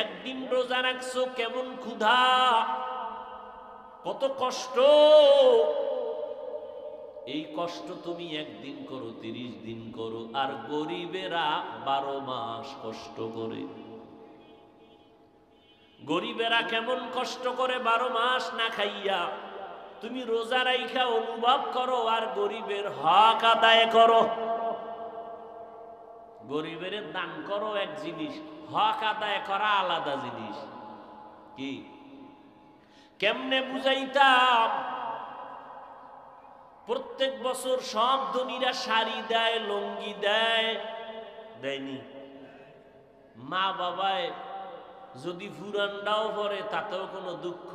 একদিন রোজা রাখছো, কেমন ক্ষুধা, কত কষ্ট। এই কষ্ট তুমি একদিন করো, 30 দিন করো, আর গরিবেরা 12 মাস কষ্ট করে। গরিবেরা কেমন কষ্ট করে 12 মাস না খাইয়া। তুমি রোজা রাইখা অনুভব করো, আর গরিবের হক আদায় করো। গরিবের দান করো এক জিনিস, হক আদায় করা আলাদা জিনিস। কি কেমনে বুঝাইতাম? প্রত্যেক বছর সব ধনীরা শাড়ি দেয়, লুঙ্গি দেয়, দেয়নি? মা বাবায় যদি ফুরান্ডাও পরে তাতেও কোনো দুঃখ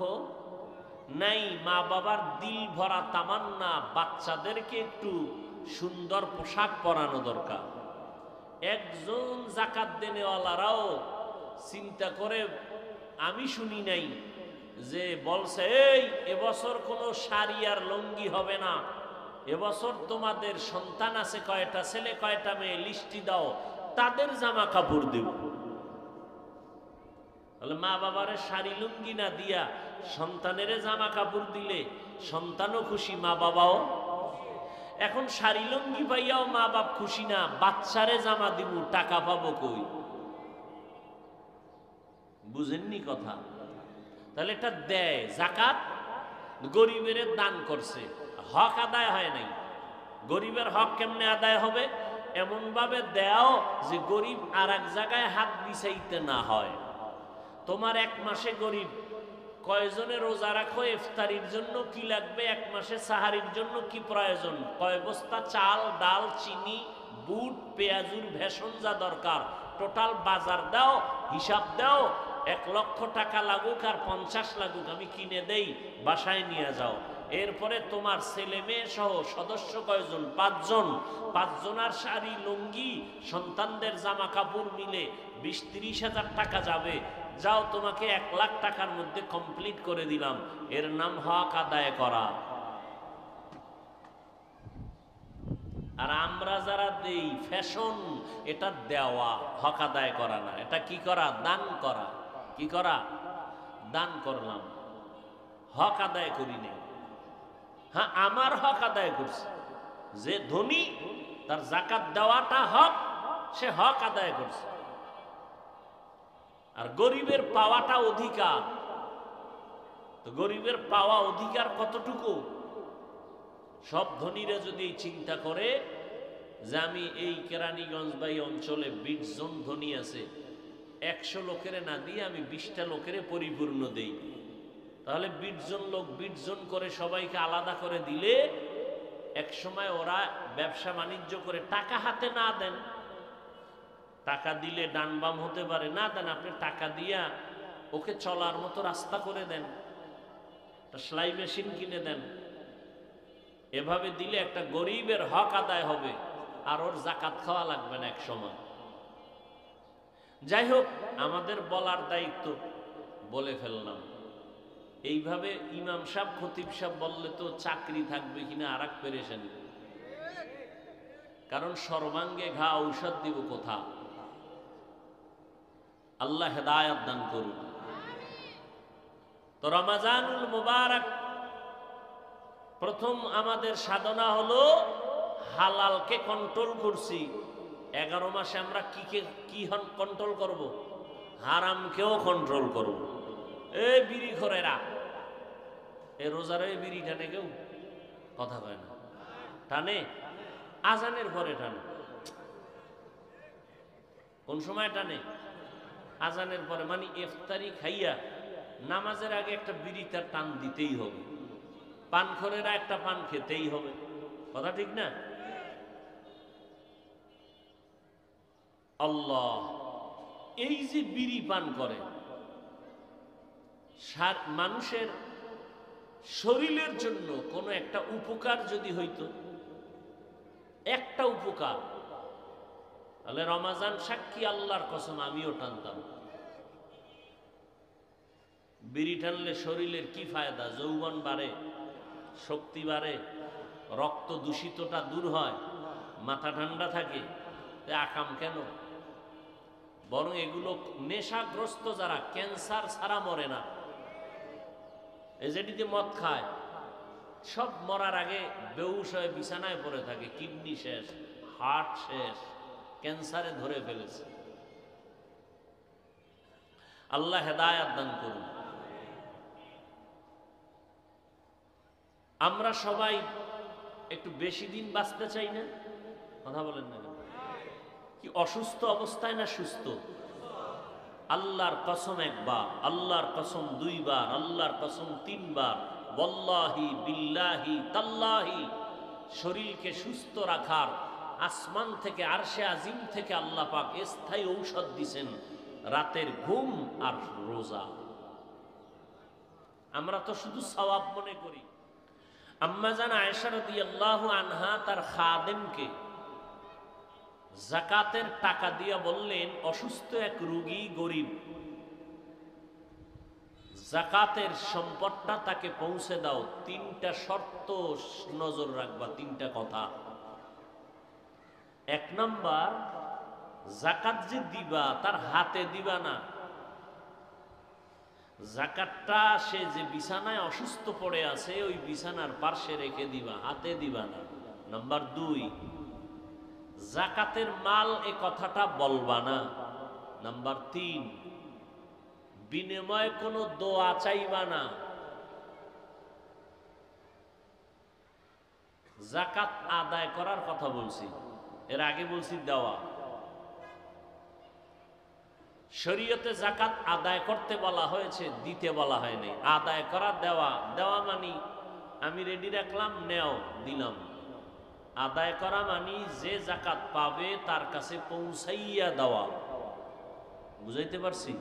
নাই। মা বাবার দিল ভরা তামান্না বাচ্চাদেরকে একটু সুন্দর পোশাক পরানো দরকার। একজন জাকাত দেনেওয়ালারাও চিন্তা করে, আমি শুনি নাই যে বলছে এই এবছর কোনো শাড়ি আর লুঙ্গি হবে না, এবছর তোমাদের সন্তান আছে কয়টা, ছেলে কয়টা মেয়ে, লিস্টি দাও, তাদের জামা কাপড় দেব। তাহলে মা বাবারে শাড়ি লুঙ্গি না দিয়া সন্তানের জামা কাপড় দিলে সন্তানও খুশি, মা বাবাও। এখন শাড়ি লুঙ্গি পাইয়াও মা বাপ খুশি না, বাচ্চারে জামা দিব, টাকা পাবো কই? বুঝেননি কথা? তাহলে এটা দেয় জাকাত, গরিবের দান করছে, হক আদায় হয় নাই। গরিবের হক কেমনে আদায় হবে? এমন ভাবে দেও যে গরিব আর এক জায়গায় হাত বিছাইতে না হয়। তোমার এক মাসে গরিব কয়জনে রোজা রাখো, ইফতারির জন্য কি লাগবে, এক মাসে সাহারির জন্য কি প্রয়োজন, কয় বস্তা চাল, ডাল, চিনি, বুট, পেঁয়াজুর ভেষণ যা দরকার, টোটাল বাজার দাও, হিসাব দাও। 1 লক্ষ টাকা লাগুক আর 50 লাগুক, আমি কিনে দেই, বাসায় নিয়ে যাও। এরপরে তোমার ছেলে মেয়ে সহ সদস্য কয়জন? 5 জন। 5 জনার শাড়ি লুঙ্গি, সন্তানদের জামা কাপড় মিলে 20-30 হাজার টাকা যাবে। যাও, তোমাকে 1 লাখ টাকার মধ্যে কমপ্লিট করে দিলাম। এর নাম হক আদায় করা। আর আমরা যারা দেই ফ্যাশন, এটা দেওয়া, হক আদায় করা না। এটা কি করা? দান করা। কি করা? দান করলাম, হক আদায় করি না। হ্যাঁ, আমার হক আদায় করছে। যে ধনী তার জাকাত দেওয়াটা হক, সে হক আদায় করছে। আর গরিবের পাওয়াটা অধিকার। তো গরিবের পাওয়া অধিকার কতটুকু? সব ধনীরা যদি চিন্তা করে যে আমি এই কেরানীগঞ্জ বা এই অঞ্চলে 20 জন ধনী আছে, 100 লোকের না দিয়ে আমি 20টা লোকের পরিপূর্ণ দেই, তাহলে 20 জন লোক 20 জন করে সবাইকে আলাদা করে দিলে এক সময় ওরা ব্যবসা বাণিজ্য করে টাকা হাতে না দেন। টাকা দিলে ডান বাম হতে পারে, না দেন, আপনি টাকা দিয়া ওকে চলার মতো রাস্তা করে দেন, একটা সেলাই মেশিন কিনে দেন। এভাবে দিলে একটা গরিবের হক আদায় হবে, আর ওর জাকাত খাওয়া লাগবে না এক সময়। যাই হোক, আমাদের বলার দায়িত্ব, বলে ফেললাম। এইভাবে ইমাম সাহেব, খতিব সাহেব বললে তো চাকরি থাকবে কিনা আর এক পেরেশানি। কারণ সর্বাঙ্গে ঘা, ঔষধ দিব কোথা? আল্লাহ হেদায়েত দান করুন। তো রমজানুল মুবারক, প্রথম আমাদের সাধনা হলো হালালকে কন্ট্রোল করছি। 11 মাসে আমরা কি কন্ট্রোল করব? হারামকেও কন্ট্রোল করব। এই বিড়ি খোরেরা, এ রোজার এই বিড়ি টানে কেউ? কথা কয় না। টানে? আজানের পরে টানে। কোন সময় টানে? আজানের পরে, মানে ইফতারি খাইয়া নামাজের আগে একটা বিড়ি তার টান দিতেই হবে। পানখোরেরা একটা পান খেতেই হবে। কথা ঠিক না? আল্লাহ, এই যে বিড়ি পান করে, মানুষের শরীরের জন্য কোনো একটা উপকার যদি হইতো, একটা উপকার, তাহলে রমাজান সাক্ষী, আল্লাহর কসম আমিও টানতাম। বিড়ি টানলে শরীরের কি ফায়দা? যৌবন বাড়ে, শক্তি বাড়ে, রক্ত দূষিতটা দূর হয়, মাথা ঠান্ডা থাকে। আকাম কেন? বরং এগুলো নেশাগ্রস্ত যারা, ক্যান্সার ছাড়া মরে না, এই যেটিতে মদ খায়, সব মরার আগে বেহুশ হয়ে বিছানায় পড়ে থাকে, কিডনি শেষ, হার্ট শেষ, ক্যান্সারে ধরে ফেলেছে। আল্লাহ হেদায়াত দান করুন। আমরা সবাই একটু বেশি দিন বাঁচতে চাই না? কথা বলেন না কেন? কি অসুস্থ অবস্থায় না সুস্থ? আল্লাহর কসম একবার, আল্লাহর কসম দুইবার, আল্লাহর কসম তিনবার, ওয়াল্লাহি বিল্লাহি তাল্লাহি, শরীরকে সুস্থ রাখার আসমান থেকে, আরশে আজিম থেকে আল্লাহ পাক স্থায়ী ঔষধ দিছেন, রাতের ঘুম আর রোজা। আমরা তো শুধু সওয়াব মনে করি। আম্মা জান আয়েশা রাদিয়াল্লাহু আনহা তার খাদেমকে যাকাতের টাকা দিয়া বললেন, অসুস্থ এক রোগী, গরিব, যাকাতের সম্পদটা তাকে পৌঁছে দাও। তিনটা শর্ত নজর রাখবা, তিনটা কথা। এক নাম্বার, যাকাত যে দিবা তার হাতে দিবা না, যাকাতটা সে যে বিছানায় অসুস্থ পড়ে আছে ওই বিছানার পার্শ্বে রেখে দিবা, হাতে দিবা না। নাম্বার দুই, যাকাতের মাল এ কথাটা বলবা না। নাম্বার তিন, বিনিময়ে কোনো দোয়া চাইবা না। যাকাত আদায় করার কথা বলছি, এর আগে বলছি দেওয়া। শরীয়তে যাকাত আদায় করতে বলা হয়েছে, দিতে বলা হয়নি। আদায় করা, দেওয়া। দেওয়া মানি আমি রেডি রাখলাম, নেও, দিলাম। আদায় করা মানি যে যাকাত পাবে তার কাছে পৌঁছাইয়া দেওয়া। বুঝাইতে পারছি?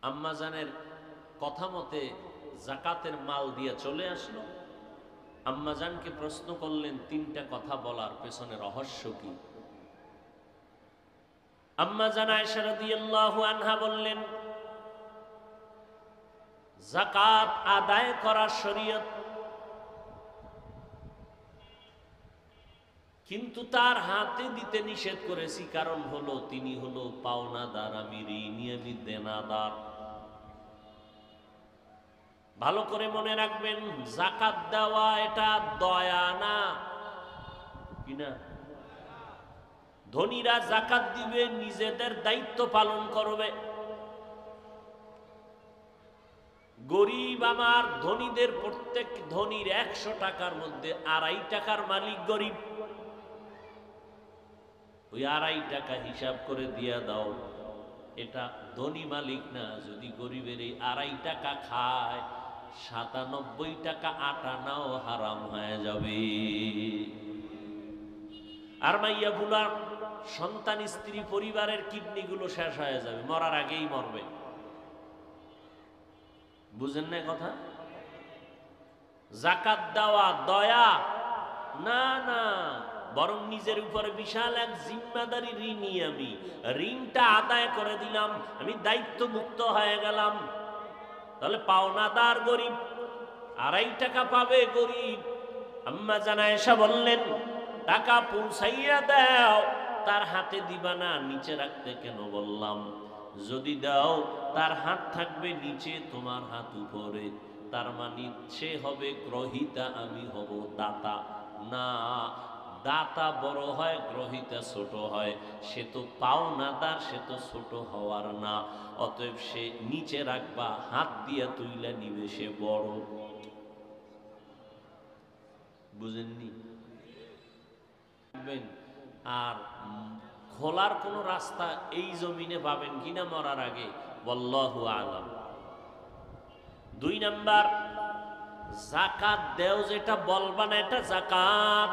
আম্মা জানের কথা মতে যাকাতের মাল দিয়ে চলে আসলো। আম্মা জানকে প্রশ্ন করলেন, তিনটা কথা বলার পেছনে রহস্য কি? আম্মা জান আয়েশা রাদিয়াল্লাহু আনহা বললেন, যাকাত আদায় করা শরীয়ত, কিন্তু তার হাতে দিতে নিষেধ করেছি। কারণ হলো তিনি হলো পাওনাদার, আমি ঋণী, আমি দেনাদার। ভালো করে মনে রাখবেন, যাকাত দেওয়া এটা দয়া না, কিনা? ধনীরা যাকাত দিবে, নিজেদের দায়িত্ব পালন করবে। গরিব আমার, ধনীদের প্রত্যেক ধনীর 100 টাকার মধ্যে 2.5 টাকার মালিক গরিব। ওই 2.5 টাকা হিসাব করে দিয়া দাও। এটা ধনী মালিক না। যদি গরিবের এই 2.5 টাকা খায়, 97 টাকা আটা নাও হারাম হয়ে যাবে। আর মাইয়া বুলার সন্তান, স্ত্রী, পরিবারের কিডনি গুলো শেষ হয়ে যাবে, মরার আগেই মরবে। বুঝেন না কথা? যাকাত দেওয়া দয়া না, না, বরং নিজের উপরে বিশাল এক জিম্মাদারি ঋণী। আমি ঋণটা আদায় করে দিলাম, আমি দায়িত্ব মুক্ত হয়ে গেলাম। তাহলে পাওনাদার গরিব, 2.5 টাকা পাবে গরিব। আম্মা জান আয়েশা বললেন, টাকা পৌঁছাইয়া দাও, তার হাতে দিবা না। নিচে রাখতে কেন বললাম? যদি দাও তার হাত থাকবে নিচে, তোমার হাত উপরে। তার মানে সে হবে গ্রহিতা, আমি হব দাতা। না, দাতা বড় হয়, গ্রহিতা ছোট হয়। সে তো পাওনাদার, সে তো ছোট হওয়ার না। অতএব সে নিচে রাখবা, হাত দিয়া তুইলা নিবে, সে বড়। বুঝেননি? আর খোলার কোন রাস্তা এই জমিনে পাবেন কিনা মরার আগে, আল্লাহু আলাম। 2 নাম্বার, যাকাত দেও যেটা বলবা না, এটা যাকাত।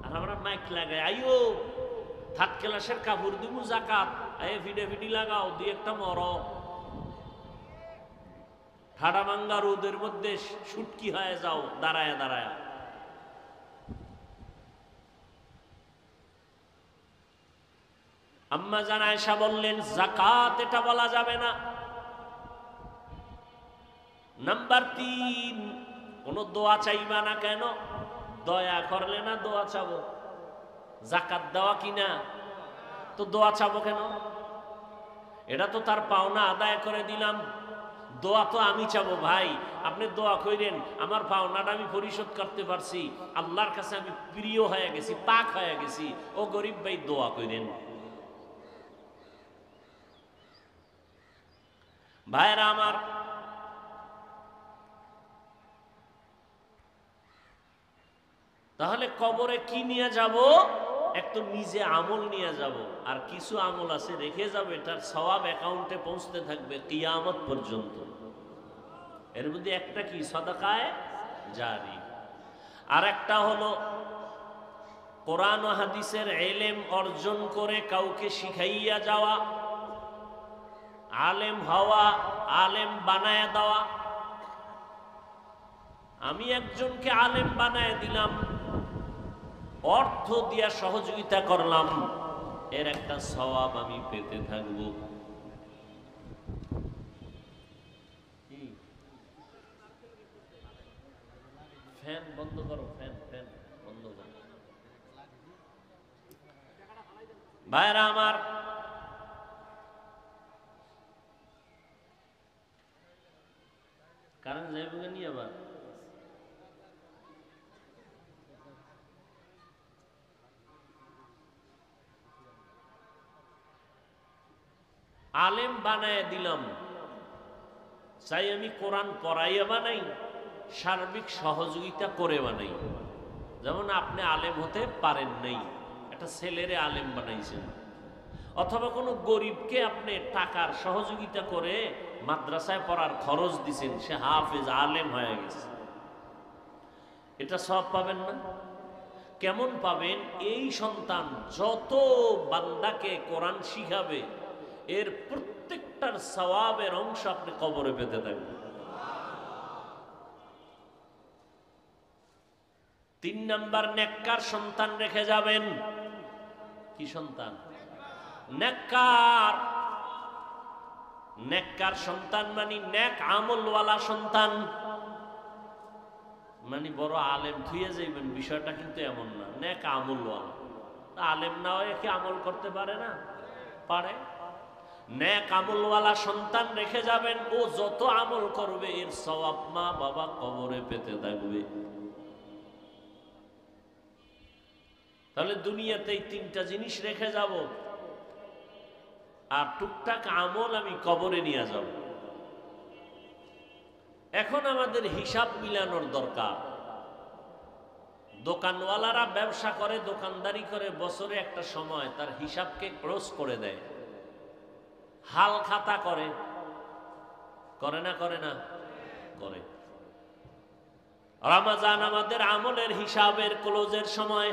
আর আমরা মাইক লাগাই, আইও থার্ড ক্লাসের কাপড় দিব যাকাত, আয়ে ফিডে ফিডি লাগাও, দুই একটা মর। ঠাডা ভাঙ্গা রোদের মধ্যে শুটকি হয়ে যাও দাঁড়ায়া দাঁড়ায়া। আম্মা জান আয়েশা বললেন, যাকাত এটা বলা যাবে না। নাম্বার 3, কোন দোয়া চাইবা না। কেন? দয়া করলে না দোয়া চাবো? জাকাত দেওয়া কিনা, তো দোয়া চাবো কেন? এটা তো তার পাওনা আদায় করে দিলাম। দোয়া তো আমি চাবো, ভাই আপনি দোয়া কইরেন আমার পাওনাটা আমি পরিশোধ করতে পারছি, আল্লাহর কাছে আমি প্রিয় হয়ে গেছি, পাক হয়ে গেছি। ও গরিব ভাই দোয়া কইরেন। ভাইরা আমার, তাহলে কবরে কি নিয়ে যাব? একটু নিজে আমল নিয়ে যাব, আর কিছু আমল আছে রেখে যাব, এটার সওয়াব অ্যাকাউন্টে পৌঁছতে থাকবে কিয়ামত পর্যন্ত। এর মধ্যে একটা কি? সাদাকায়ে জারি। আর একটা হলো কোরআন ও হাদিসের ইলম অর্জন করে কাউকে শিখাইয়া যাওয়া, আলেম হওয়া, আলেম বানায় দেওয়া। আমি একজনকে আলেম বানায় দিলাম, অর্থ দিয়া সহযোগিতা করলাম, এর একটা সওয়াব আমি পেতে থাকব। ফ্যান বন্ধ করো, ফ্যান ফ্যান বন্ধ করো। ভাইরা আমার, কারণ যাইবে নিয়ে আবার আলেম বানায় দিলাম, চাই আমি কোরআন পড়াইয়া বানাই, সার্বিক সহযোগিতা করে বানাই। যেমন আপনি আলেম হতে পারেন নাই, একটা ছেলেরে আলেম বানাইছেন, অথবা কোনো গরিবকে আপনি টাকার সহযোগিতা করে মাদ্রাসায় পড়ার খরচ দিছেন, সে হাফেজ আলেম হয়ে গেছে, এটা সব পাবেন না? কেমন পাবেন? এই সন্তান যত বান্দাকে কোরআন শিখাবে, এর প্রত্যেকটার সওয়াবের অংশ আপনি কবরে পেতে থাকবেন। 3 নাম্বার, নেককার সন্তান রেখে যাবেন। কি সন্তান? নেককার। নেককার সন্তান মানে নেক আমলওয়ালা সন্তান, মানে বড় আলেম থুয়ে যাইবেন বিষয়টা কিন্তু এমন না। নেক আমলওয়ালা, আলেম না হয়ে কি আমল করতে পারে না? পারে। নেক আমলওয়ালা সন্তান রেখে যাবেন, ও যত আমল করবে এর সওয়াব মা বাবা কবরে পেতে থাকবে। তাহলে দুনিয়াতে এই 3টা জিনিস রেখে যাব, আর টুকটাক আমল আমি কবরে নিয়ে যাব। এখন আমাদের হিসাব মিলানোর দরকার। দোকানওয়ালারা ব্যবসা করে, দোকানদারি করে, বছরে একটা সময় তার হিসাবকে ক্লোজ করে দেয়, হাল খাতা করে, করে না? করে না? করে। রমজান আমাদের আমলের হিসাবের ক্লোজের সময়।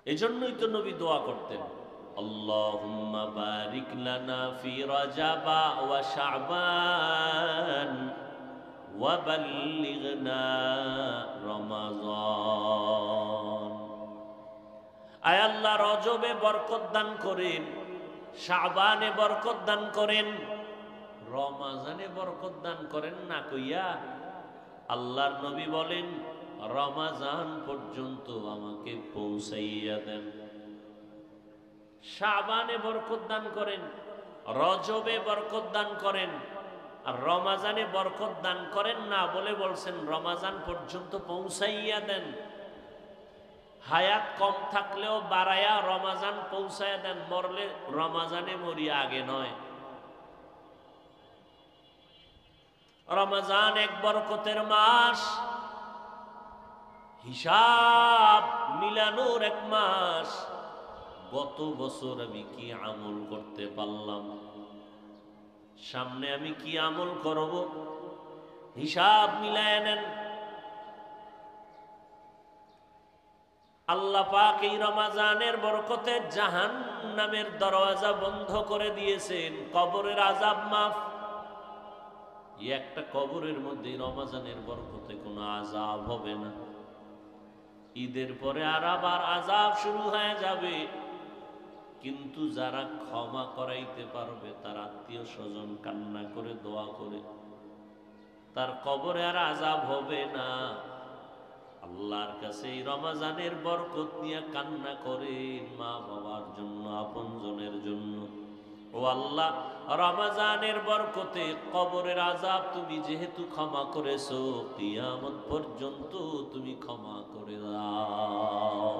এজন্যই তো নবী দোয়া করতেন, আল্লাহুম্মা বারিক লানা ফি রাজাবা ওয়া শাবান ওয়া বাল্লিগনা রমাযান। আয় আল্লাহ, রজবে বরকত দান করেন, শাবানে বরকত দান করেন, রমাজানে বরকত দান করেন না কইয়া আল্লাহর নবী বলেন রমাজান পর্যন্ত আমাকে পৌঁছাইয়া দেন। শাবানে বরকত দান করেন, রজবে বরকত দান করেন, আর রমাজানে বরকত দান করেন না বলে বলছেন রমাজান পর্যন্ত পৌঁছাইয়া দেন। হায়াত কম থাকলেও বাড়ায়া রমাজান পৌঁছাইয়া দেন, মরলে রমাজানে মরি, আগে নয়। রমাজান এক বরকতের মাস, হিসাব মিলানোর এক মাস। গত বছর আমি কি আমল করতে পারলাম, সামনে আমি কি আমল করব, হিসাব মিলায় নেন। আল্লাহ পাক এই রমাজানের বরকতে জাহান্নামের দরওয়াজা বন্ধ করে দিয়েছেন, কবরের আযাব মাফ। একটা কবরের মধ্যে রমাজানের বরকতে কোনো আযাব হবে না। ঈদের পরে আর আবার আযাব শুরু হয়ে যাবে, কিন্তু যারা ক্ষমা করাইতে পারবে, তার আত্মীয় স্বজন কান্না করে দোয়া করে, তার কবরে আর আযাব হবে না। আল্লাহর কাছে এই রমজানের বরকত নিয়ে কান্না করেন, মা বাবার জন্য, আপনজনের জন্য। ও আল্লাহ, রমজানের বরকতে কবরের আযাব তুমি যেহেতু ক্ষমা করেছো, কিয়ামত পর্যন্ত তুমি ক্ষমা করে দাও।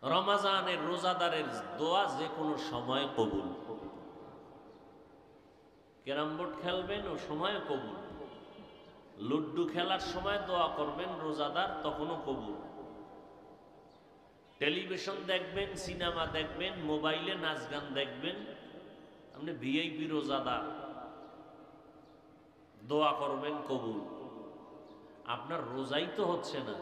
রমজানের রোজাদারের দোয়া যে কোনো সময় কবুল। ক্যারাম বোর্ড খেলবেন ও সময় কবুল, লুড্ডু খেলার সময় দোয়া করবেন রোজাদার, তখনও কবুল। টেলিভিশন দেখবেন, সিনেমা দেখবেন, মোবাইলে নাচ গান দেখবেন, আপনি ভিআইপি রোজাদার, দোয়া করবেন কবুল। আপনার রোজাই তো হচ্ছে না।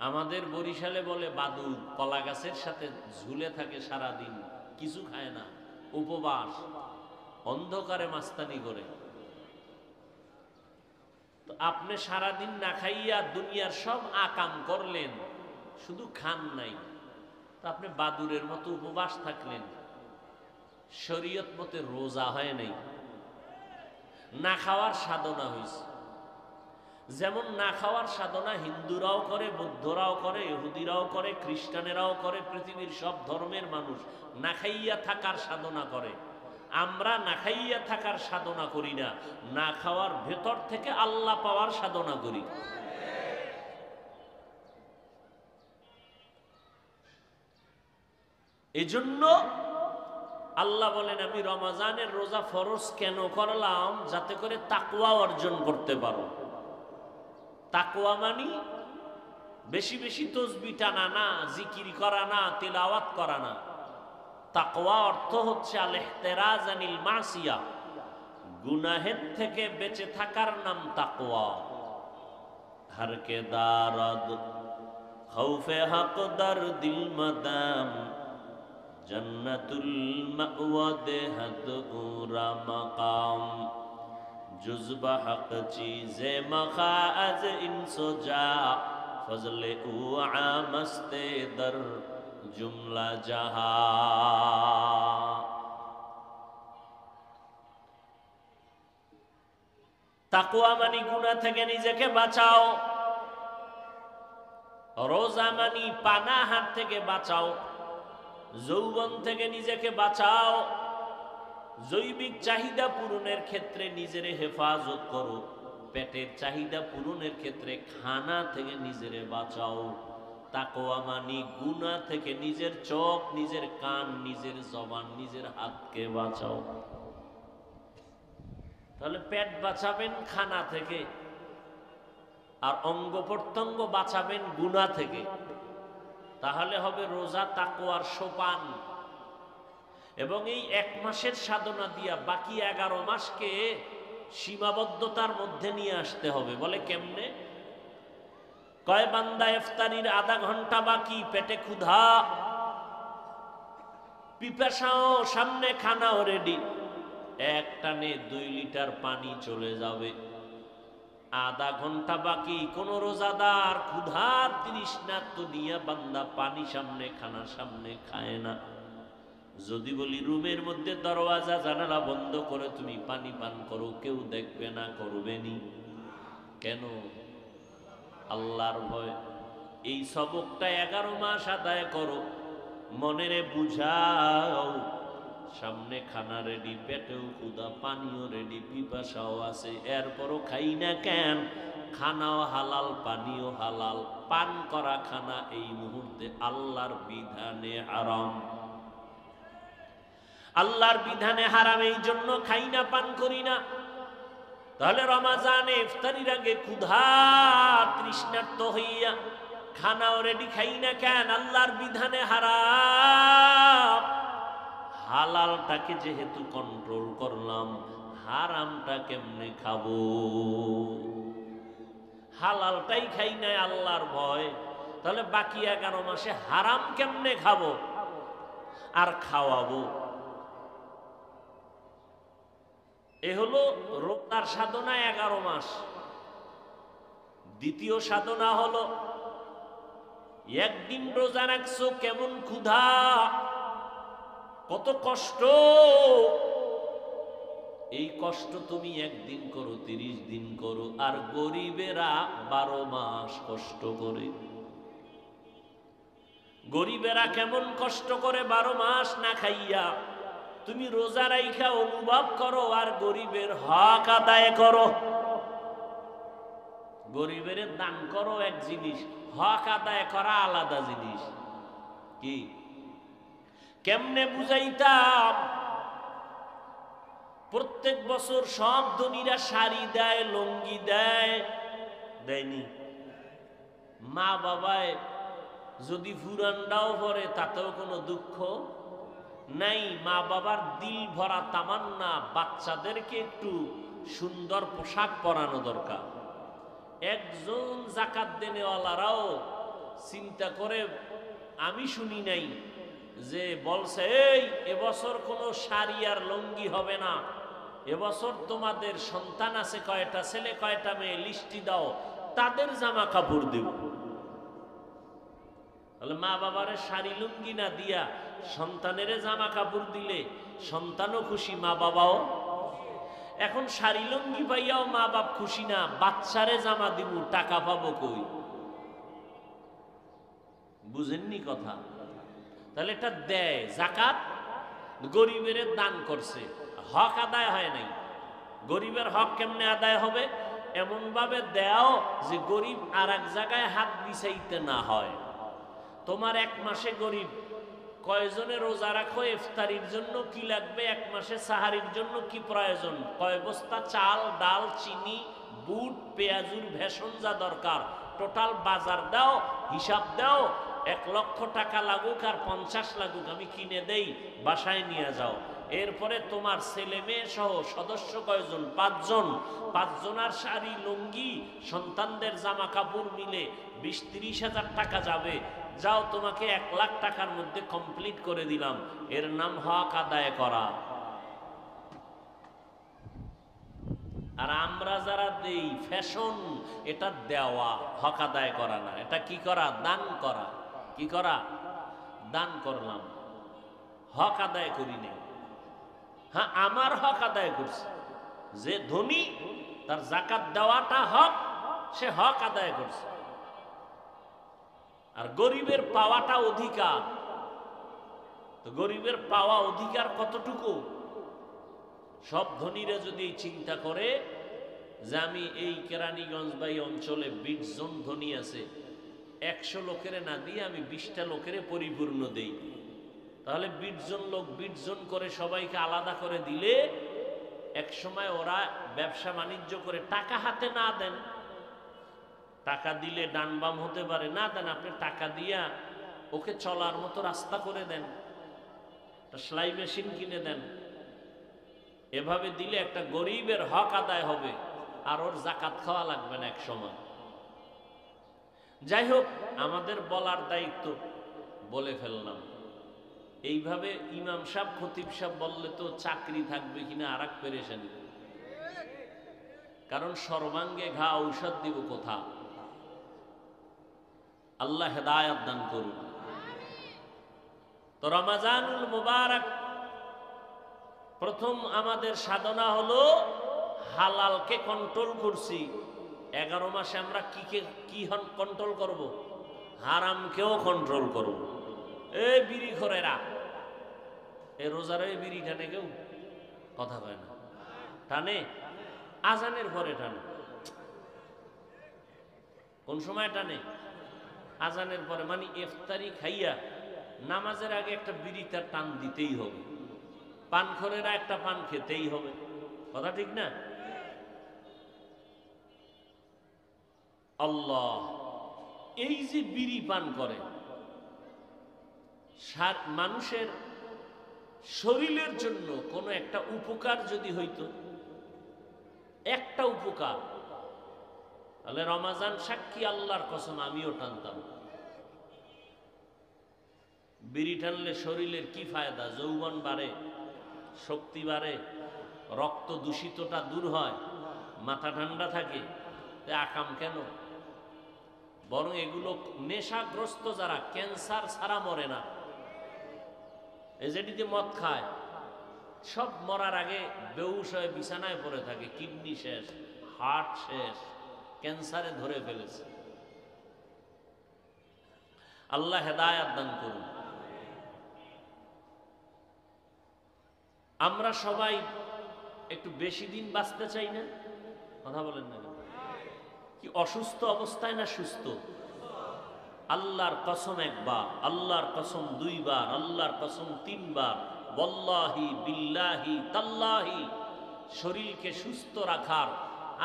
আমাদের বরিশালে বলে বাদুর, কলা গাছের সাথে ঝুলে থাকে সারাদিন, কিছু খায় না, উপবাস, অন্ধকারে মাস্তানি করে। তো আপনি সারাদিন না খাইয়া দুনিয়ার সব আকাম করলেন, শুধু খান নাই, তো আপনি বাদুরের মতো উপবাস থাকলেন, শরীয়ত মতে রোজা হয় নাই, না খাওয়ার সাধনা হয়েছে। যেমন না খাওয়ার সাধনা হিন্দুরাও করে, বৌদ্ধরাও করে, ইহুদিরাও করে, খ্রিস্টানেরাও করে, পৃথিবীর সব ধর্মের মানুষ না খাইয়া থাকার সাধনা করে। আমরা না খাইয়া থাকার সাধনা করি না, না খাওয়ার ভেতর থেকে আল্লাহ পাওয়ার সাধনা করি। এজন্য আল্লাহ বলেন, আমি রমজানের রোজা ফরজ কেন করলাম? যাতে করে তাকওয়া অর্জন করতে পারো। তাকওয়া মানি বেশি বেশি তসবিহ টানা না, জিকির করা না, তিলাওয়াত করা না। তাকওয়া অর্থ হচ্ছে আল ইহতিরাজ আনিল মাসিয়া, গুনাহের থেকে বেঁচে থাকার নাম তাকওয়া। হর কে দারদ খৌফে হক দর দিল মদাম, জন্নতুল মাওয়া দেহদ উরা মাকাম, जुज़्बा हक़ चीज़े मखाज़ इंसोजा, फज़ले उ आमस्ते दर जुमला जहा। তাকওয়া মানি গুনাহ থেকে নিজেকে বাঁচাও, রোজা মানি পানাহার থেকে বাঁচাও, যৌবন থেকে নিজেকে বাঁচাও, জৈবিক চাহিদা পূরণের ক্ষেত্রে নিজের হেফাজত করো, পেটের চাহিদা পূরণের ক্ষেত্রে খানা থেকে নিজেরে বাঁচাও। তাকওয়া মানি গুনাহ থেকে নিজের চোখ, নিজের কান, নিজের জবান, নিজের হাতকে বাঁচাও। তাহলে পেট বাঁচাবেন খানা থেকে, আর অঙ্গ প্রত্যঙ্গ বাঁচাবেন গুনাহ থেকে। তাহলে হবে রোজা তাকওয়ার সোপান। এবং এই এক মাসের সাধনা দিয়া বাকি 11 মাসকে সীমাবদ্ধতার মধ্যে নিয়ে আসতে হবে। বলে কেমনে? কয় বান্দা ইফতারির আধা ঘন্টা বাকি, পেটে ক্ষুধা, পিপাসাও, সামনে খানাও রেডি, এক টানে 2 লিটার পানি চলে যাবে। আধা ঘন্টা বাকি, কোন রোজাদার ক্ষুধার তৃষ্ণার্ত নিয়ে বান্দা পানি সামনে, খানা সামনে খায় না। যদি বলি রুমের মধ্যে দরওয়াজা জানালা বন্ধ করে তুমি পানি পান করো, কেউ দেখবে না, করবেনি কেন? আল্লাহর ভয়। এই সবকটা 11 মাস আদায় করো, মনেরে বুঝাও। সামনে খানা রেডি, পেটেও ক্ষুধা, পানিও রেডি, পিপাসাও আছে, এরপরও খাই না কেন? খানাও হালাল, পানিও হালাল, পান করা খানা এই মুহূর্তে আল্লাহর বিধানে হারাম। আল্লাহর বিধানে হারাম, এই জন্য খাই না, পান করি না। তাহলে রমজানে ইফতারির আগে ক্ষুধা তৃষ্ণার্ত হইয়া খানাও রেডি, খাই না কেন? আল্লাহর বিধানে হারাম। হালালটাকে যেহেতু কন্ট্রোল করলাম, হারামটা কেমনে খাবো? হালালটাই খাই নাই আল্লাহর ভয়, তাহলে বাকি 11 মাসে হারাম কেমনে খাবো আর খাওয়াবো? এ হলো রোজার সাধনা 11 মাস। দ্বিতীয় সাধনা হলো একদিন রোজা রাখছো, কেমন ক্ষুধা, কত কষ্ট, এই কষ্ট তুমি একদিন করো, 30 দিন করো, আর গরিবেরা 12 মাস কষ্ট করে। গরিবেরা কেমন কষ্ট করে 12 মাস না খাইয়া, তুমি রোজা রাইখা অনুভব করো আর গরিবের হক আদায় করো। গরিবের দান করো এক জিনিস, হক আদায় করা আলাদা জিনিস। কি কেমনে বুঝাইতাম? প্রত্যেক বছর সব ধনীরা শাড়ি দেয়, লুঙ্গি দেয়, দেয়নি? মা বাবায় যদি ফুরান্ডাও ভরে তাতেও কোনো দুঃখ নাই। মা বাবার দিল ভরা তামান্না বাচ্চাদেরকে একটু সুন্দর পোশাক পরানো দরকার। একজন জাকাত দেনেওয়ালারাও চিন্তা করে, আমি শুনি নাই যে বলছে এই এবছর কোনো শাড়ি আর লুঙ্গি হবে না, এবছর তোমাদের সন্তান আছে কয়টা, ছেলে কয়টা মেয়ে, লিস্টি দাও, তাদের জামা কাপড় দেব। তাহলে মা বাবারে শাড়ি লুঙ্গি না দিয়া সন্তানের জামা কাপড় দিলে সন্তানও খুশি, মা বাবাও। এখন শাড়ি লুঙ্গি পাইয়াও মা বাপ খুশি না, বাচ্চারে জামা দিব, টাকা পাবো কই? বুঝেননি কথা? তাহলে এটা দেয় জাকাত, গরিবের দান করছে, হক আদায় হয় নাই। গরিবের হক কেমনে আদায় হবে? এমন ভাবে দেও যে গরিব আর এক জায়গায় হাত বিছাইতে না হয়। তোমার এক মাসে গরিব কয়জনে রোজা রাখো, ইফতারির জন্য কি লাগবে, এক মাসে সাহারির জন্য কি প্রয়োজন, কয় বস্তা চাল, ডাল, চিনি, বুট, পেঁয়াজুর ভেষণ যা দরকার, টোটাল বাজার দাও, হিসাব দাও। 1 লক্ষ টাকা লাগুক আর 50 লাগুক, আমি কিনে দেই, বাসায় নিয়ে যাও। এরপরে তোমার ছেলে মেয়ে সহ সদস্য কয়জন? 5 জন। 5 জনার শাড়ি লুঙ্গি, সন্তানদের জামা কাপড় মিলে 20-30 হাজার টাকা যাবে। যাও, তোমাকে 1 লাখ টাকার মধ্যে কমপ্লিট করে দিলাম। এর নাম হক আদায় করা। আর আমরা যারা দেই ফ্যাশন, এটা দেওয়া, হক আদায় করা না। এটা কি করা? দান করা। কি করা? দান করলাম, হক আদায় করি নাই। হ্যাঁ, আমার হক আদায় করছে। যে ধনী তার জাকাত দেওয়াটা হক, সে হক আদায় করছে। আর গরিবের পাওয়াটা অধিকার। তো গরিবের পাওয়া অধিকার কতটুকু? সব ধনীরা যদি চিন্তা করে যে আমি এই কেরানীগঞ্জ বা এই অঞ্চলে 20 জন ধনী আছে, 100 লোকের না দিয়ে আমি 20টা লোকের পরিপূর্ণ দেই, তাহলে 20 জন লোক 20 জন করে সবাইকে আলাদা করে দিলে এক সময় ওরা ব্যবসা বাণিজ্য করে টাকা হাতে না দেন, টাকা দিলে ডান বাম হতে পারে, না দেন, আপনি টাকা দিয়া ওকে চলার মতো রাস্তা করে দেন, একটা সেলাই মেশিন কিনে দেন। এভাবে দিলে একটা গরিবের হক আদায় হবে, আর ওর জাকাত খাওয়া লাগবে না এক সময়। যাই হোক, আমাদের বলার দায়িত্ব, বলে ফেললাম। এইভাবে ইমাম সাহেব, খতিব সাহেব বললে তো চাকরি থাকবে কিনা আর এক পেরেশানি। কারণ সর্বাঙ্গে ঘা ঔষধ দিব কোথা? আল্লাহ হেদায়েত দান করুন। তো রমজানুল মুবারক, প্রথম আমাদের সাধনা হলো হালালকে কন্ট্রোল করছি। 11 মাসে আমরা কি কন্ট্রোল করব? হারামকেও কন্ট্রোল করব। এই বিড়ি খোরেরা, এই রোজারে বিড়ি টানে কেউ? কথা কয় না। টানে আজানের পরে টানে। কোন সময় টানে? আজানের পরে, মানে ইফতারি খাইয়া নামাজের আগে একটা বিড়ি তার টান দিতেই হবে। পানখোরেরা একটা পান খেতেই হবে। কথা ঠিক না? আল্লাহ, এই যে বিড়ি পান করে, মানুষের শরীরের জন্য কোনো একটা উপকার যদি হইতো, একটা উপকার, তাহলে রমাজান সাক্ষী, আল্লাহর কসম আমিও টানতাম। বিড়ি টানলে শরীরের কি ফায়দা? যৌবন বাড়ে, শক্তি বাড়ে, রক্ত দূষিতটা দূর হয়, মাথা ঠান্ডা থাকে। আকাম কেন? বরং এগুলো নেশাগ্রস্ত যারা, ক্যান্সার ছাড়া মরে না, এই যেটিতে মদ খায়, সব মরার আগে বেহুশ হয়ে বিছানায় পড়ে থাকে, কিডনি শেষ, হার্ট শেষ, ক্যান্সারে ধরে ফেলেছে। আল্লাহ হেদায়াত দান করুন। আমরা সবাই একটু বেশি দিন বাঁচতে চাই না? কথা বলেন না কেন? কি অসুস্থ অবস্থায় না সুস্থ? আল্লাহর কসম একবার, আল্লাহর কসম দুইবার, আল্লাহর কসম তিনবার, ওয়াল্লাহি বিল্লাহি তাল্লাহি, শরীরকে সুস্থ রাখার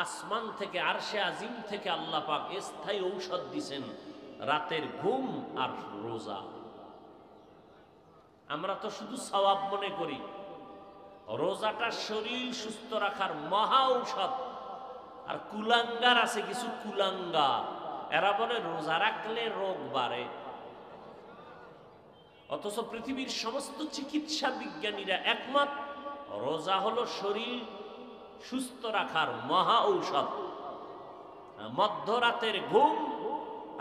আসমান থেকে, আরশে আজিম থেকে আল্লাহ পাক স্থায়ী ঔষধ দিছেন, রাতের ঘুম আর রোজা। আমরা তো শুধু সওয়াব মনে করি, রোজাটা শরীর সুস্থ রাখার মহা ঔষধ। আর কুলাঙ্গার আছে কিছু কুলাঙ্গার, এরা বলে রোজা রাখলে রোগ বাড়ে। অথচ পৃথিবীর সমস্ত চিকিৎসা বিজ্ঞানীরা একমত, রোজা হলো শরীর সুস্থ রাখার মহা ঔষধ। মধ্যরাতের ঘুম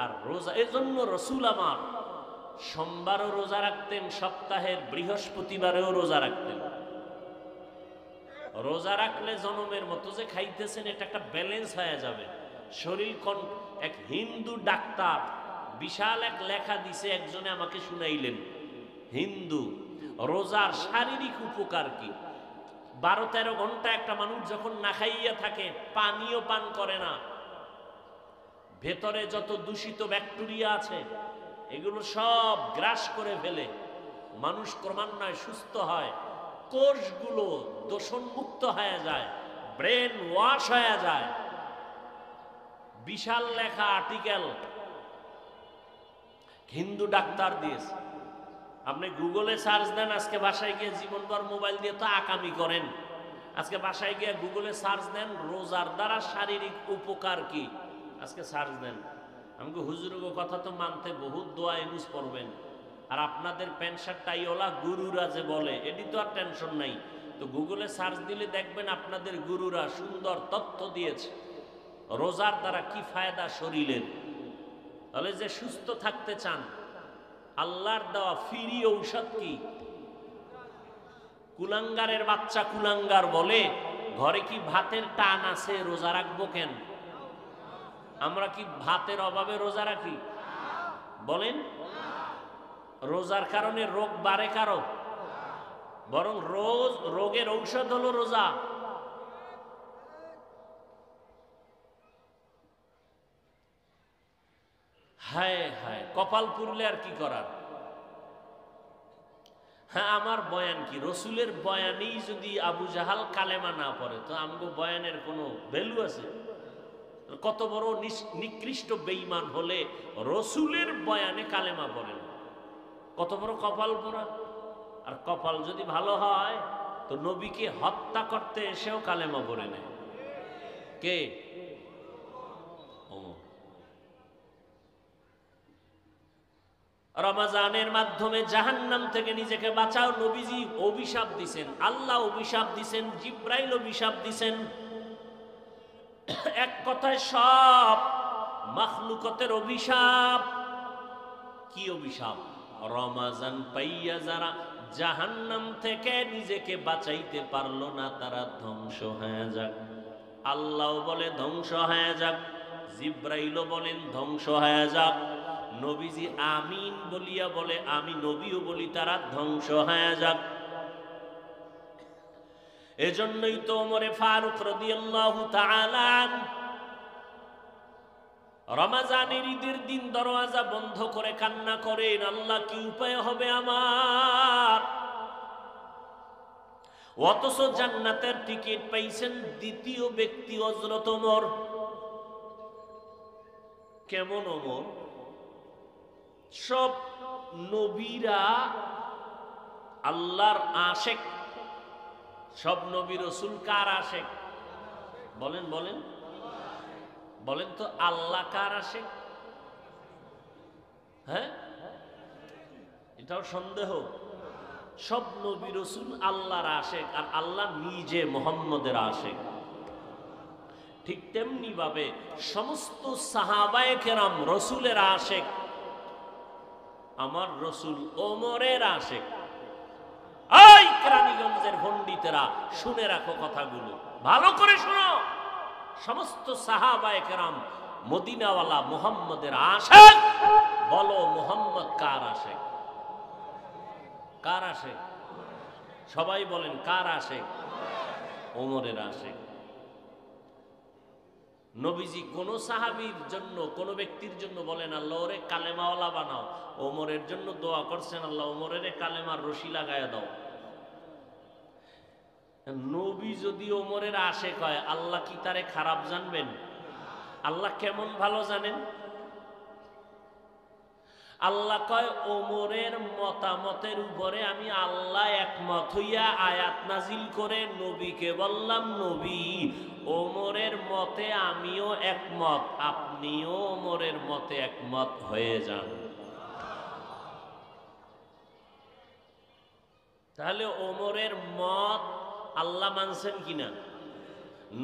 আর রোজা, এজন্য রসুল আমার সোমবারও রোজা রাখতেন, সপ্তাহের বৃহস্পতিবারেও রোজা রাখতেন। রোজা রাখলে জনমের মতো যে খাইতেছেন, এটা একটা ব্যালেন্স হয়ে যাবে শরীর। এক হিন্দু ডাক্তার বিশাল এক লেখা দিছে, একজনে আমাকে শুনাইলেন। হিন্দু রোজার শারীরিক উপকার কি? 12-13 ঘন্টা একটা মানুষ যখন না খাইয়া থাকে, পানিও পান করে না, ভেতরে যত দূষিত ব্যাকটেরিয়া আছে এগুলো সব গ্রাস করে ফেলে, মানুষ ক্রমান্বয়ে সুস্থ হয়, কোষগুলো দূষণমুক্ত হয়ে যায়, ব্রেন ওয়াশ হয়ে যায়। বিশাল লেখা আর্টিকেল হিন্দু ডাক্তার দিয়েছে। আপনি গুগলে সার্চ দেন, আজকে বাসায় গিয়ে জীবনভর মোবাইল দিয়ে তো আকামি করেন, আজকে বাসায় গিয়ে গুগলে সার্চ দেন রোজার দ্বারা শারীরিক উপকার কি, আজকে সার্চ দেন। আমাকে হুজুরের কথা তো মানতে বহুত দোয়া ইউজ করবেন, আর আপনাদের প্যান্ট শার্ট টাইওয়ালা গুরুরা যে বলে, এটি তো আর টেনশন নাই। তো গুগলে সার্চ দিলে দেখবেন আপনাদের গুরুরা সুন্দর তথ্য দিয়েছে রোজার দ্বারা কি ফায়দা শরীরের। তাহলে যে সুস্থ থাকতে চান, আল্লাহর দেওয়া ফ্রি ঔষধ কি? কুলাঙ্গারের বাচ্চা কুলাঙ্গার বলে, ঘরে কি ভাতের টান আছে, রোজা রাখবো কেন? আমরা কি ভাতের অভাবে রোজা রাখি? বলেন, রোজার কারণে রোগ বাড়ে কারো? বরং রোগের ঔষধ হলো রোজা। হায় হায়, কপাল পুরলে আর কি করার। হ্যাঁ, আমার বয়ান কি? রসুলের বয়ানেই যদি আবু জাহাল কালেমা না পড়ে, তো আমগো বয়ানের কোনো ভ্যালু আছে? কত বড় নিকৃষ্ট বেঈমান হলে রসুলের বয়ানে কালেমা পড়ে না, কত বড় কপাল পোড়া। আর কপাল যদি ভালো হয়, তো নবীকে হত্যা করতে এসেও কালেমা পড়ে নেয় কে? রমজানের মাধ্যমে জাহান্নাম থেকে নিজেকে বাঁচাও। নবীজি অভিশাপ দিছেন, আল্লাহ অভিশাপ দিছেন, জিব্রাইল অভিশাপ দিছেন। এক কথায় সব মাখলুকতের অভিশাপ। কি অভিশাপ? রমজান পাইয়া যারা জাহান্নাম থেকে নিজেকে বাঁচাইতে পারলো না, তারা ধ্বংস হয়ে যাক। আল্লাহ বলে ধ্বংস হয়ে যাক, জিব্রাইলও বলেন ধ্বংস হয়ে যাক, নবীজি আমিন বলিয়া বলে, আমি নবীও বলি তারা ধ্বংস হয়ে যাক। এজন্যই তো ওমরে ফারুক রাদিয়াল্লাহু তাআলা রমজানের ঈদের দিন দরওয়াজা বন্ধ করে কান্না করেন, আল্লাহ কি উপায় হবে আমার? অথচ জান্নাতের টিকিট পাইছেন দ্বিতীয় ব্যক্তি হযরত ওমর। কেমন ওমর? সব নবীরা আল্লাহর আশেক, সব নবী রসুল কার আশেক? বলেন বলেন বলেন তো, আল্লাহ কার আশেক? হ্যাঁ, এটাও সন্দেহ। সব নবী রসুল আল্লাহর আশেক, আর আল্লাহ নিজে মুহাম্মদের আশেক। ঠিক তেমনি ভাবে সমস্ত সাহাবায়ে কেরাম রসুলের আশেক। আমার রসুল ওমরের আশেক। এই কেরানীগঞ্জের পণ্ডিতেরা শুনে রাখো কথাগুলো, ভালো করে শোনো। সমস্ত সাহাবায়ে কেরাম মদিনাওয়ালা মুহাম্মদের আশিক। বলো মুহাম্মদ কার আশিক? কার আশিক? সবাই বলেন কার আশিক? ওমরের আশিক। নবীজি কোন সাহাবীর জন্য, কোন ব্যক্তির জন্য বলেন আল্লাহ ওরে কালেমাওয়ালা বানাও। ওমরের জন্য দোয়া করছেন আল্লাহ ওমরের কালেমার রশি লাগায়া দাও। নবী যদি ওমরের আশিক হয়, আল্লাহ কি তারে খারাপ জানবেন? আল্লাহ কেমন ভালো জানেন? আল্লাহ কয় ওমরের মতামতের উপরে আমি আল্লাহ একমত হইয়া আয়াত নাজিল করে নবীকে বললাম, নবী ওমরের মতে আমিও একমত, আপনিও ওমরের মতে একমত হয়ে যান। তাহলে ওমরের মত আল্লাহ মানছেন কিনা?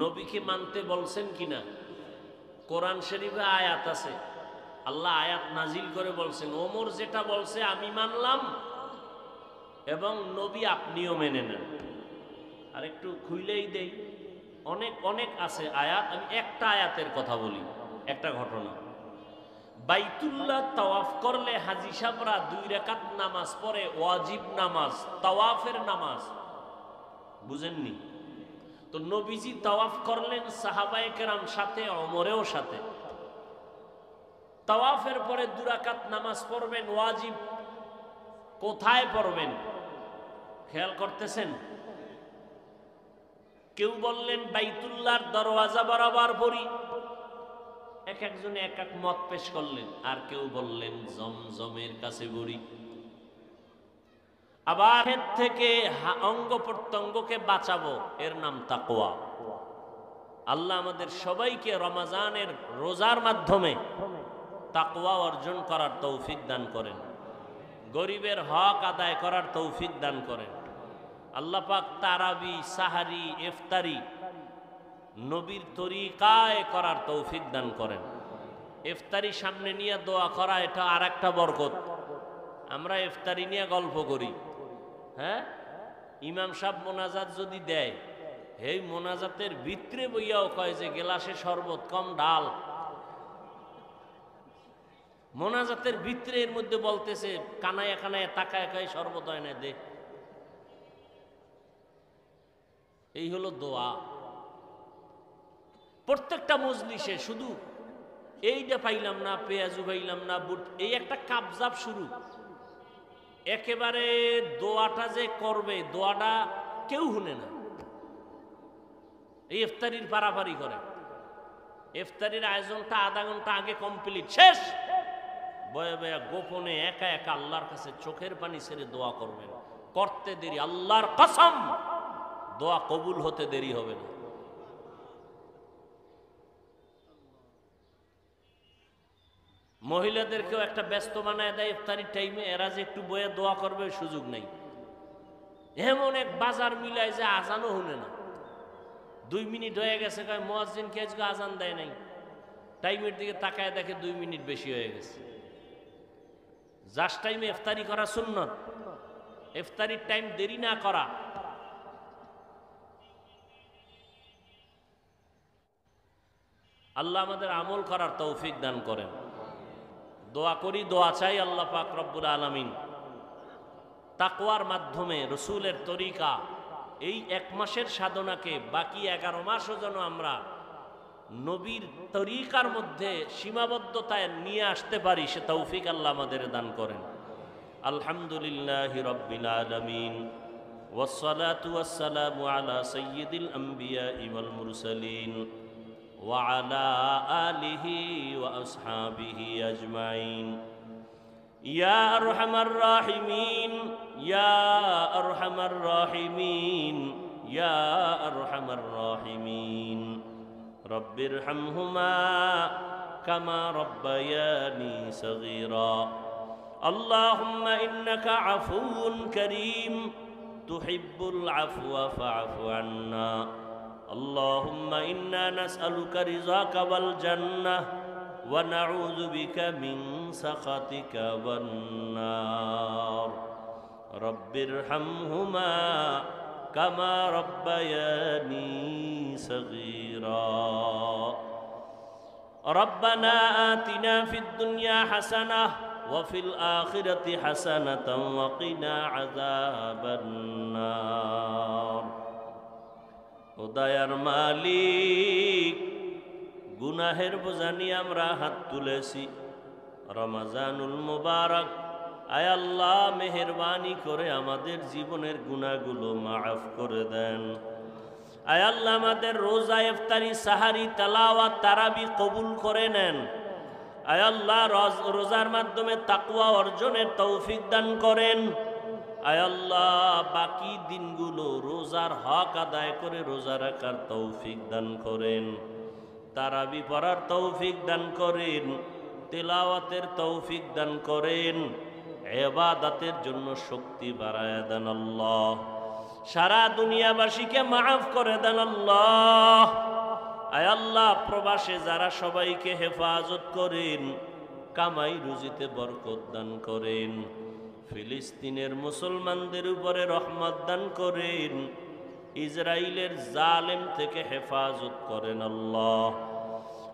নবীকে মানতে বলছেন কিনা? কোরআন শরীফে আয়াত আছে, আল্লাহ আয়াত নাজিল করে বলছেন ওমর যেটা বলছে আমি মানলাম এবং নবী আপনিও মেনে নেন। আর একটু খুইলেই দেই, অনেক অনেক আছে আয়াত। আমি একটা আয়াতের কথা বলি, একটা ঘটনা। বাইতুল্লাহ তাওয়াফ করলে হাজী সাহেবরা 2 রাকাত নামাজ পড়ে, ওয়াজিব নামাজ, তাওয়াফের নামাজ। বুঝেননি? তো নবীজি তাওয়াফ করলেন, সাহাবায়ে কেরাম সাথে, ওমরেও সাথে। তাওয়াফের পরে 2 রাকাত নামাজ পড়বেন ওয়াজিব। কোথায় পড়বেন খেয়াল করতেছেন? কেউ বললেন বাইতুল্লাহর দরওয়াজা বরাবর পড়ি, এক একজনে এক এক মত পেশ করলেন। আর কেউ বললেন জমজমের কাছে পড়ি। আবার এর থেকে অঙ্গ প্রত্যঙ্গকে বাঁচাবো, এর নাম তাকওয়া। আল্লাহ আমাদের সবাইকে রমজানের রোজার মাধ্যমে তাকওয়া অর্জন করার তৌফিক দান করেন, গরিবের হক আদায় করার তৌফিক দান করেন। আল্লাহ পাক তারাবি, সাহারি, ইফতারি নবীর তরিকায় করার তৌফিক দান করেন। ইফতারি সামনে নিয়ে দোয়া করা, এটা আর একটা বরকত। আমরা ইফতারি নিয়ে গল্প করি, হ্যাঁ, ইমাম সাহেব মোনাজাত যদি দেয়, এই মোনাজাতের ভিতরে বইয়াও কয় যে গেলাসে শরবত কম ডাল। মোনাজাতের ভিতরে এর মধ্যে বলতেছে কানায় কানায় তাকায় কায় শরবত হয় না দে। এই হলো দোয়া। প্রত্যেকটা মজলিসে শুধু এইটা পাইলাম না, পেঁয়াজু পাইলাম না, বুট, এই একটা কাবজাব শুরু। একেবারে দোয়াটা যে করবে, দোয়াটা কেউ শুনে না। এই ইফতারির পারাপারি করে, ইফতারির আয়োজনটা আধা ঘন্টা আগে কমপ্লিট, শেষ। বয়ে বয়ে গোপনে একা একা আল্লাহর কাছে চোখের পানি ছেড়ে দোয়া করবেন। করতে দেরি, আল্লাহর কসম দোয়া কবুল হতে দেরি হবে না। মহিলাদেরকেও একটা ব্যস্ত বানায় দেয় ইফতারির টাইমে, এরা যে একটু বয়ে দোয়া করবে সুযোগ নেই। এমন এক বাজার মিলায় যে আজানও শুনে না। 2 মিনিট হয়ে গেছে, কয় মুয়াজ্জিন কে আজকে আজান দেয় নাই। টাইমের দিকে তাকায় দেখে 2 মিনিট বেশি হয়ে গেছে। জাস্ট টাইমে ইফতারি করা সুন্নত, ইফতারির টাইম দেরি না করা। আল্লাহ আমাদের আমল করার তৌফিক দান করেন। দোয়া করি, দোয়া চাই আল্লাহ পাক রব্বুল আলামিন তাকওয়ার মাধ্যমে রসুলের তরিকা, এই 1 মাসের সাধনাকে বাকি 11 মাসও যেন আমরা নবীর তরিকার মধ্যে সীমাবদ্ধতায় নিয়ে আসতে পারি, সে তৌফিক আল্লাহ আমাদের দান করেন। আলহামদুলিল্লাহি রাব্বিল আলামিন, ওয়াসসালাতু ওয়াসসালামু আলা সাইয়্যিদিল আমবিয়া ওয়াল মুরসালিন ওয়া আলা আলিহি ওয়া আসহাবিহি আজমাইন। ইয়া আরহামার রাহিমিন, ইয়া আরহামার রাহিমিন, ইয়া আরহামার রাহিমিন। রব্বিরহামহুমা কামা রব্বায়ানি সগীরা। আল্লাহুম্মা ইন্নাকা আফুউন কারীম তুহিব্বুল আফওয়া ফাআফু আন্না। আল্লাহুম্মা ইন্না নাসআলুকা রিযাকা ওয়াল জান্নাহ ওয়া নাউযু বিকা মিন সাখাতিকা ওয়ান নার। রব্বিরহামহুমা কামা রব্বায়ানি সগীরা। রব্বানা আতিনা ফিদ দুনিয়া হাসানাহ ওয়া ফিল আখিরাতি হাসানাতাও ওয়া কিনা আযাবান নার। ও দয়ার মালিক, গুনাহের বোঝা নিয়ে আমরা হাত তুলেছি। রমজানুল মুবারক, আয় আল্লাহ মেহেরবানি করে আমাদের জীবনের গুনাহগুলো মাফ করে দেন। আয় আল্লাহ আমাদের রোজা, ইফতারি, সাহারি, তেলাওয়াত, তারাবি কবুল করে নেন। আয় আল্লাহ রোজার মাধ্যমে তাকওয়া অর্জনের তৌফিক দান করেন। আয় আল্লাহ বাকি দিনগুলো রোজার হক আদায় করে রোজা রাখার তৌফিক দান করেন। তারাবি পড়ার তৌফিক দান করেন, তেলাওয়াতের তৌফিক দান করেন, ইবাদতের জন্য শক্তি বাড়ায় দেন আল্লাহ। সারা দুনিয়াবাসীকে মাফ করে দেন আল্লাহ। আয় আল্লাহ প্রবাসে যারা সবাইকে হেফাজত করেন, কামাই রুজিতে বরকত দান করেন। ফিলিস্তিনের মুসলমানদের উপরে রহমত দান করেন। ইসরায়েলের জালেম থেকে হেফাজত করেন আল্লাহ।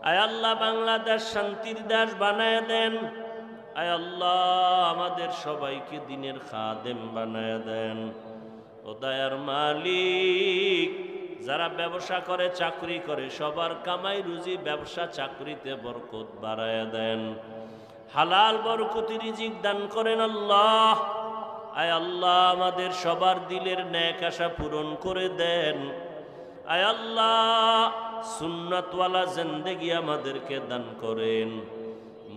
আয় আল্লাহ বাংলাদেশ শান্তির দেশ বানায় দেন। আয় আল্লাহ আমাদের সবাইকে দিনের খাদেম বানায় দেন। ও দয়ার মালিক, যারা ব্যবসা করে, চাকরি করে, সবার কামাই রুজি ব্যবসা চাকরিতে বরকত বাড়ায় দেন। হালাল বরকতি রিজিক দান করেন আল্লাহ। আয় আল্লাহ আমাদের সবার দিলের ন্যাক আশা পূরণ করে দেন। আয় আল্লাহ সুন্নাতওয়ালা জিন্দেগি আমাদেরকে দান করেন।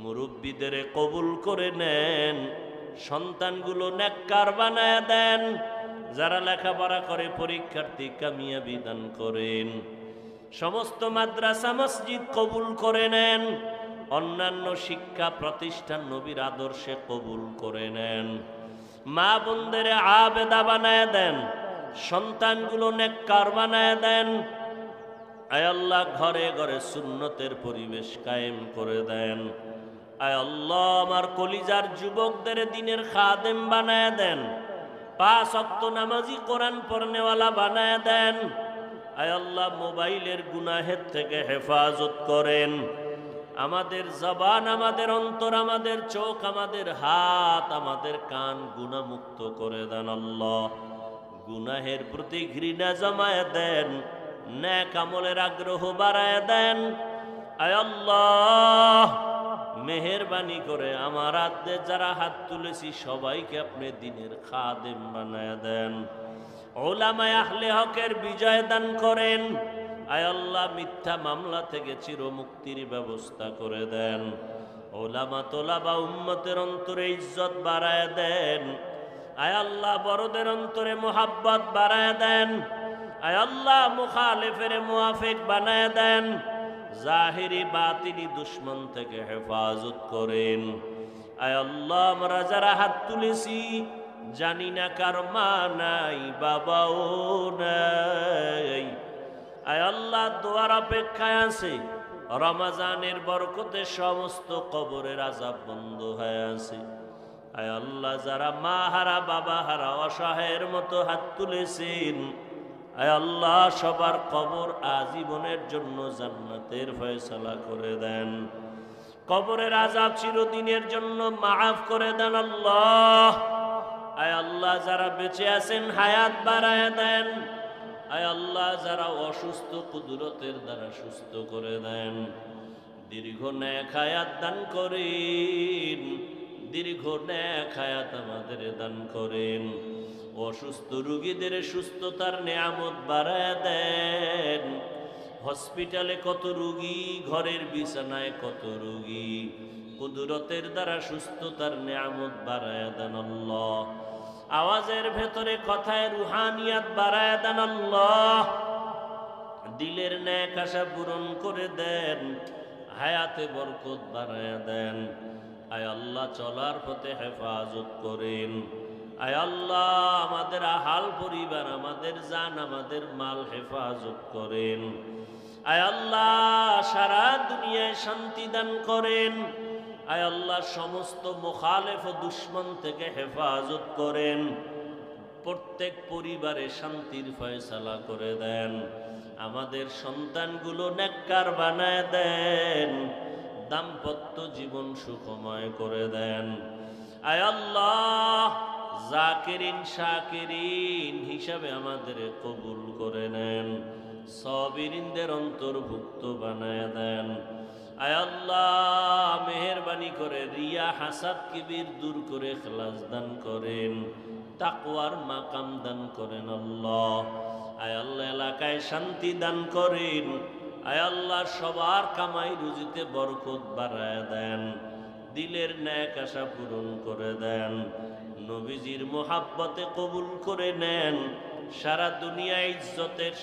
মুরব্বীদের কবুল করে নেন। সন্তানগুলো নেককার বানায় দেন। যারা লেখাপড়া করে পরীক্ষার্থী কামিয়াবি দান করেন। সমস্ত মাদ্রাসা মসজিদ কবুল করে নেন। অন্যান্য শিক্ষা প্রতিষ্ঠান নবীর আদর্শে কবুল করে নেন। মা বোনদের আবেদা বানায় দেন। সন্তানগুলো নেককার বানায় দেন। আয় আল্লাহ ঘরে ঘরে সুন্নতের পরিবেশ কায়েম করে দেন। আয় আল্লাহ আমার কলিজার যুবকদের দিনের খাদেম বানায় দেন। 5 ওয়াক্ত নামাজি, কোরআন পড়নেওয়ালা বানায় দেন। আয় আল্লাহ মোবাইলের গুনাহের থেকে হেফাজত করেন। আমাদের জবান, আমাদের অন্তর, আমাদের চোখ, আমাদের হাত, আমাদের কান গুনাহমুক্ত করে দেন আল্লাহ। গুনাহের প্রতি ঘৃণা জমায় দেন। নেক আমলের আগ্রহ বাড়ায় দেন। আয় আল্লাহ মেহেরবানি করে আমার হাতে যারা হাত তুলেছি সবাইকে আপনি দিনের খাদেম বানায় দেন। উলামায়ে আহলে হকের বিজয় দান করেন। আয় আল্লাহ মিথ্যা মামলা থেকে চিরমুক্তির ব্যবস্থা করে দেন। উলামা তোলাবা উম্মতের অন্তরে ইজ্জত বাড়ায় দেন। আয় আল্লাহ বড়দের অন্তরে মোহাব্বত বাড়ায় দেন। আয় আল্লাহ মুখালিফের মুআফিক বানায় দেন। জাহিরি বাতিনি দুশ্মন থেকে হেফাজত করেন। আয় আল্লাহ আমরা যারা হাত তুলেছি জানি না কার মা নাই, বাবাও নাই। আয় আল্লাহ দোয়ার অপেক্ষায় আছে। রমজানের বরকতে সমস্ত কবরের আযাব বন্ধ হয়ে আছে। আয় আল্লাহ যারা মা হারা, বাবা হারা, অসহায়ের মতো হাত তুলেছেন, আয় আল্লাহ সবার কবর আজীবনের জন্য জান্নাতের ফয়সালা করে দেন। কবরের আযাব চিরদিনের জন্য মাফ করে দেন আল্লাহ। আয় আল্লাহ যারা বেঁচে আছেন হায়াত বাড়ায় দেন। আয় আল্লাহ যারা অসুস্থ কুদরতের দ্বারা সুস্থ করে দেন। দীর্ঘ নেক হায়াত দান করেন। দীর্ঘ নেক হায়াত আমাদের দান করেন। অসুস্থ রোগীদের সুস্থতার নিয়ামত বাড়ায় দেন। হসপিটালে কত রোগী, ঘরের বিছানায় কত রোগী, কুদরতের দ্বারা সুস্থতার নিয়ামত বাড়ায় দেন আল্লাহ। আওয়াজের ভেতরে কথায় রুহানিয়াত বাড়ায় দেন আল্লাহ। দিলের নেক আশা পূরণ করে দেন। হায়াতে বরকত বাড়ায় দেন। আয় আল্লাহ চলার পথে হেফাজত করেন। আয় আল্লাহ আমাদের আহাল পরিবার, আমাদের জান, আমাদের মাল হেফাজত করেন। আয় আল্লাহ সারা দুনিয়ায় শান্তি দান করেন। আয় আল্লাহ সমস্ত মুখালেফ ও দুশ্মন থেকে হেফাজত করেন। প্রত্যেক পরিবারে শান্তির ফয়সালা করে দেন। আমাদের সন্তানগুলো নেককার বানায় দেন, দাম্পত্য জীবন সুখময় করে দেন। আয় আল্লাহ, জাকিরিন শাকিরিন হিসাবে আমাদের কবুল করে নেন, সাবিরিনদের অন্তর্ভুক্ত বানায় দেন। আয় আল্লাহ, মেহেরবানি করে রিয়া হাসাদ কিবির দূর করে ইখলাস দান করেন, তাকওয়ার মাকাম দান করেন আল্লাহ। আয় আল্লাহ, এলাকায় শান্তি দান করেন। আয় আল্লাহ, সবার কামাই রুজিতে বরকত বাড়ায় দেন, দিলের ন্যাক আশা পূরণ করে দেন, নবীজির মোহাব্বতে কবুল করে নেন, সারা দুনিয়া ইজ্জতের